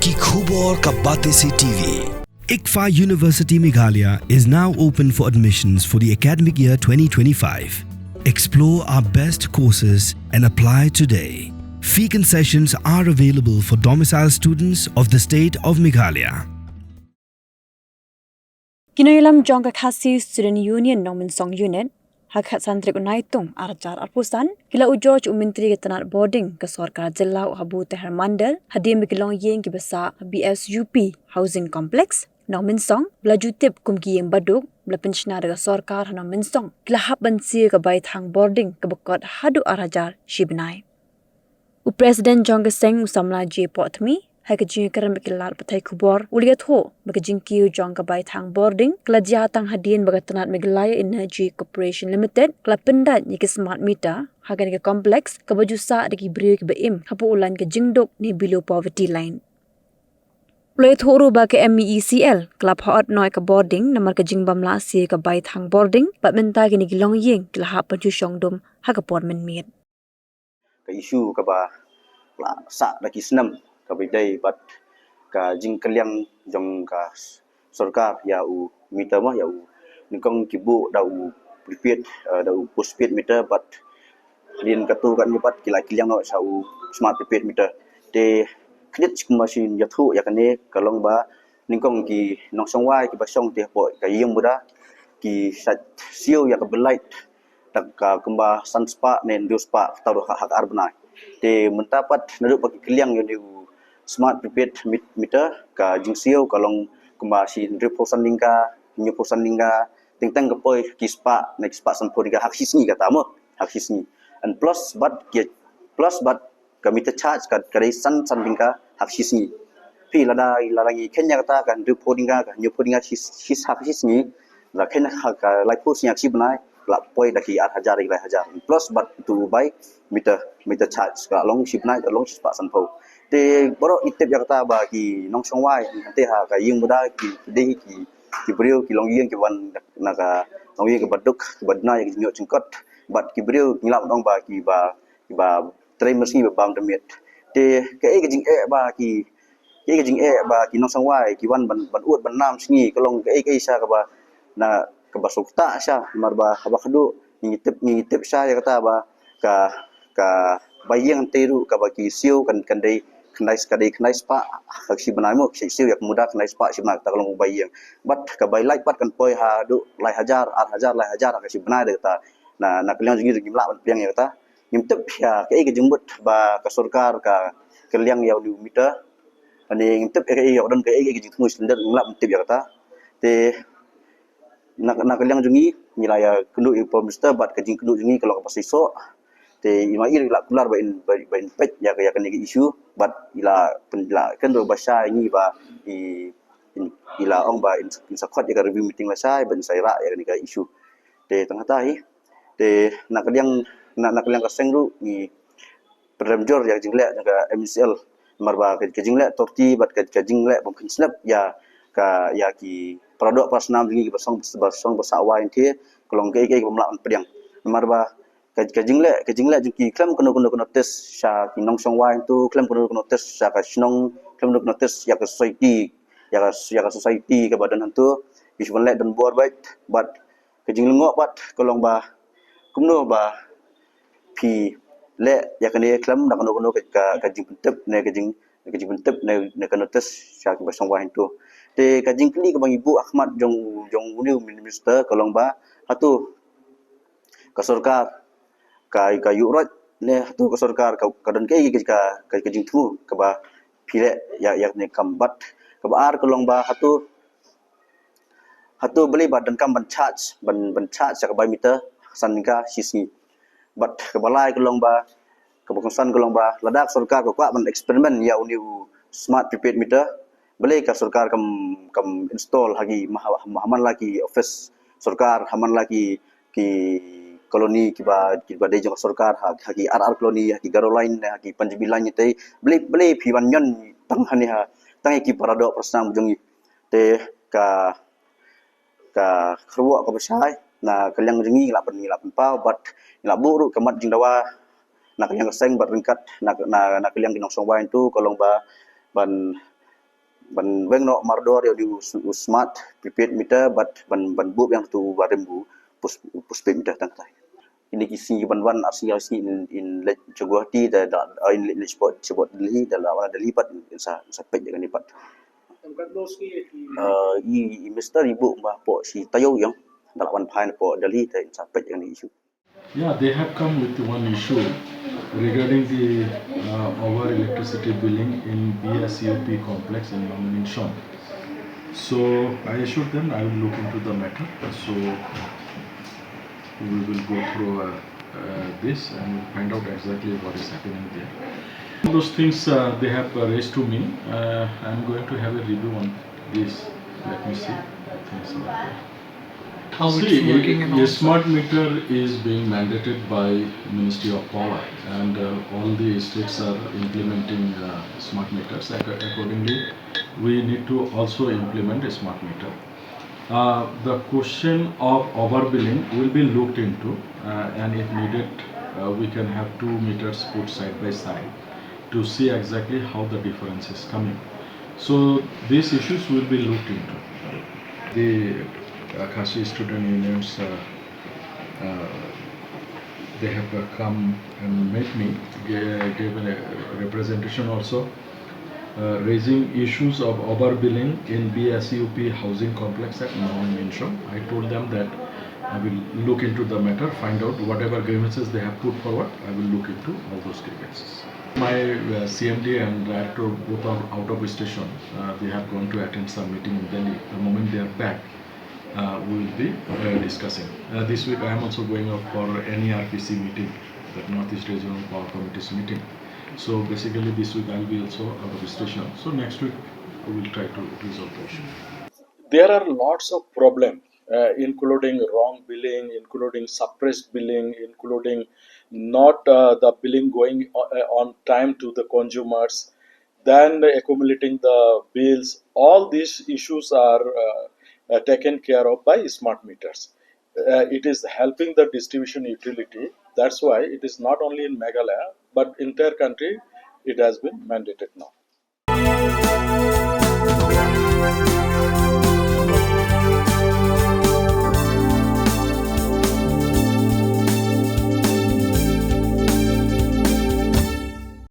Ki Khubor Ka Bate Se TV. ICFA University Meghalaya is now open for admissions for the academic year 2025. Explore our best courses and apply today. Fee concessions are available for domicile students of the state of Meghalaya. Kinailam Jongka Khasi Student Union Nongmensong Unit Hakhat Santri Unaitung Arjar Arpusan Kila George Umintri Getanat Bording ke Sarkar Jilla Habu Tehar Mandal Hadim Ïing ke Besa BSUP Housing Complex Nongmensong Belaju Tip Kumki yang Baduk Bela pensiunan ke Sarkar Nongmensong Kila hab bansi ke Bait Hang Bording ke Bekot Hadu Hajar Bnai Presiden Jongka Seng Usamla J Potmi Hakajin karam bikilar patai kubor uliat ho bakajin Kiew Jongka Bait Hang Bording kelajia tang hadin bagatanat Meghalaya Energy Corporation Limited kela Pyndait ni ke smart meter hagan ke kompleks ke bajusa deki brio ke beim hapu ulan ke jingdok ni below poverty line. Uliat ho ru ba ke MECL kela phaot noi ke boarding namar ke jingbam la si ke Bait Hang Boarding pat menta ke ni gilong Ïing kela ha paju shongdom ha ke pon men miet. Ke isu ke ba la sa daki senam Pyndait bat ka jing kaliang jong ka sarkar ya u meter mah ya u nikong kibu da u prepaid da u postpaid meter bat lin katu kan bat kila kiliang no sa u smart prepaid meter te khnit machine ya thu ya kane kalong ba nikong ki nongsong wai ki basong te po ka Ïing buda ki sat siu ya ka belait tak ka kemba sanspa nen duspa tau hak arbnai te mentapat naduk bagi kiliang yo ni smart prepaid meter ka jingsiu kalong kemasi reposan lingka nyoposan lingka tentang kepoi kispa next spa sampurika hak hisni kata mo hak hisni and plus but ka meter charge ka san lingka hak hisni pi lada larangi kenya kata kan repodinga ka nyopodinga his hak hisni la kenya hak like post yak Bnai la poi daki Hajar plus but to buy meter charge ka long Bnai long spa sampur te boro itep yakta ba ki nongsong wai ante ha ka Ïing buda ki brio ki long Ïing ki wan naga long Ïing ke Baduk Bnai ki nyot cengkot bat ki brio ngilap dong ba ki ba trai mesti ba bam demit te ke jing ba ki nongsong wai ki wan ban ut ban nam singi kalong ke sa ka ba na ka ba sukta sa marba haba khadu ngitep sa yakta ba ka bayang teru ka ba ki siu kan dei kenai spa hak Bnai mo siu yak muda kenai spa Bnai ta kalong bayang bat ka bai like bat kan poi ha du lai hajar ka Bnai de ta na kaliang jingi jimla ban piang ya ta ngimtep ya ke jembut ba ka sarkar ka kaliang ya du meter ani ngimtep ke ya don ke jing tunggu standar ngla ngimtep ya ta te na kaliang jingi nilaya kendu impor minister bat ka jing kendu jingi kalau ka pasiso te imai ila kular ba in pet ya kan isu bat ila kan do bahasa ini ba ila ong ba in sakot ya review meeting la sai ban sai ra ya kan isu te tengah tahi te nak kaliang ka sengru ni program jor ya jingle ka MCL marba ka jingle torti bat ka jingle bom snap ya ki produk pasnam ni basong bersawai inti kolong ke pemlak pedang marba ka jingle jiki klam kono tes sha ki nongsong wai tu klam kono tes sha ka snong klam kono tes ya ka society society ka badan hantu iswan le dan buat baik bat ka jingle ngok bat kolong ba kumno ba pi le ya ka ne klam da kono ka jing pentep ne ka jing pentep ne kono tes sha ki basong wai tu te ka jing kli ka bang ibu Ahmad jong minister kolong ba hatu ka sarkar ka yurat ne tu ka sarkar ka dan ke jing tu ka ba pile ya ne kambat ka ba ar kolong ba hatu beli ba dan kam ban charge ka ba meter sanika sisi bat ka balai kolong ba ka bangsan kolong ba ladak sarkar ka ban eksperimen ya uniu smart prepaid meter beli ka sarkar kam install lagi mahaman lagi office sarkar haman lagi ki koloni kiba de jong sarkar haki RR koloni haki Garoline haki Panjibilan te beli piwan nyon tang hani ha tang ki parado persam jongi te ka khruwa ka besai na kaliang jongi lapan pau bat la buru kamat jing dawa na kaliang seng bat ringkat na kaliang ginong song wain tu kolong ba ban ban weng no mardor ya di smart prepaid meter but ban bub yang tu barembu postpaid meter tang tai ini kisi ban RCRC in let Jogwati in let sport Delhi dalam Delhi pat sa pej dengan lipat i Mr. Ibu mbah po si tayo yang dalam pan po Delhi ta sa pej dengan isu. Yeah, they have come with one issue regarding the over electricity billing in BSUP complex in Nongmensong. So I assured them I will look into the matter. So we will go through this and find out exactly what is happening there. All those things they have raised to me. I'm going to have a review on this. Let me see. Things like that. How it's working and a also smart meter is being mandated by Ministry of Power, and all the states are implementing smart meters. Accordingly, we need to also implement a smart meter. The question of overbilling will be looked into, and if needed, we can have 2 meters put side by side to see exactly how the difference is coming. So these issues will be looked into. The Khasi student unions, they have come and met me, gave a representation also, raising issues of overbilling in BSUP housing complex at Nongmensong. I told them that I will look into the matter, find out whatever grievances they have put forward, I will look into all those grievances. My CMD and director both are out of station. They have gone to attend some meeting in Delhi. The moment they are back, we will be discussing. This week I am also going out for NERPC meeting, the Northeast Regional Power Committee's meeting. So basically this week I will be also out of station. So next week we will try to resolve the issue. There are lots of problems, including wrong billing, including suppressed billing, including not the billing going on time to the consumers, then accumulating the bills. All these issues are taken care of by smart meters. It is helping the distribution utility. That's why it is not only in Meghalaya, but entire country it has been mandated now.